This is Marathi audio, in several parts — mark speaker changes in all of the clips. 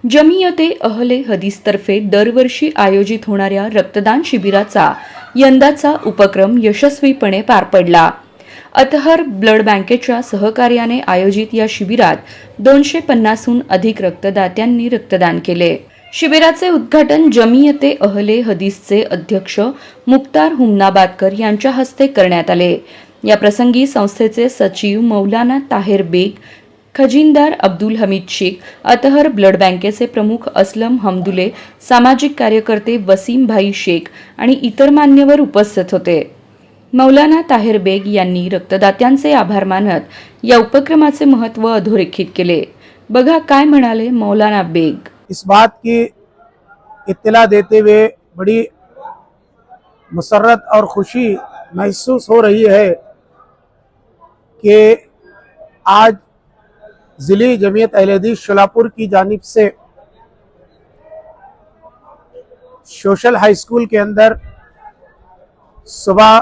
Speaker 1: जमियते अहले हदीसतर्फे दरवर्षी आयोजित होणाऱ्या रक्तदान शिबिराचा यंदाचा उपक्रम यशस्वीपणे पार पडला. अतहर ब्लड बँकेच्या सहकार्याने आयोजित या शिबिरात 250हून अधिक रक्तदात्यांनी रक्तदान केले. शिबिराचे उद्घाटन जमियते अहले हदीसचे अध्यक्ष मुख्तार हुमनाबादकर यांच्या हस्ते करण्यात आले. या प्रसंगी संस्थेचे सचिव मौलाना ताहेर बेग, खजिनदार अब्दुल हमीद शेख, अतहर ब्लड बँकेचे प्रमुख असलम हमदुले, सामाजिक कार्यकर्ते वसीम भाई शेख आणि इतर मान्यवर उपस्थित होते. मौलाना ताहेर बेग यांनी रक्तदात्यांचे आभार मानत या उपक्रमाचे महत्त्व अधोरेखित केले. बघा काय म्हणाले मौलाना बेग.
Speaker 2: इस बात की इत्तला देते हुए बड़ी मुसर्रत और खुशी महसूस हो रही है कि आज ज़िली जमीयत अहले हदीस शोलापुर की जानिब से सोशल हाई स्कूल के अंदर सुबह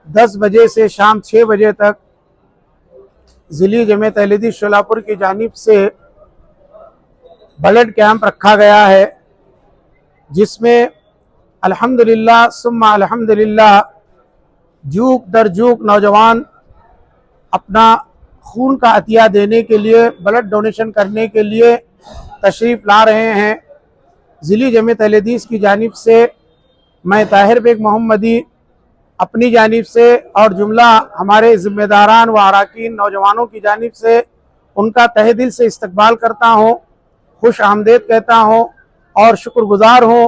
Speaker 2: 10 बजे से शाम 6 बजे तक ज़िली जमीयत अहले हदीस शोलापुर की जानिब से ब्लड कैंप रखा गया है, जिसमें अल्हम्दुलिल्लाह सुम्मा अल्हम्दुलिल्लाह जूक दर जूक नौजवान अपना खून का अतिया देने के लिए, ब्लड डोनेशन करने के लिए तशरीफ़ ला रहे हैं. ज़िली जमीयत अहले हदीस की जानिब से मैं ताहिर बेग मोहम्मदी अपनी जानिब से और जुमला हमारे ज़िम्मेदारान व अराकीन नौजवानों की जानिब से उनका तहे दिल से इस्तकबाल करता हूँ, खुश आमदेद कहता हूँ और शुक्रगुजार हूँ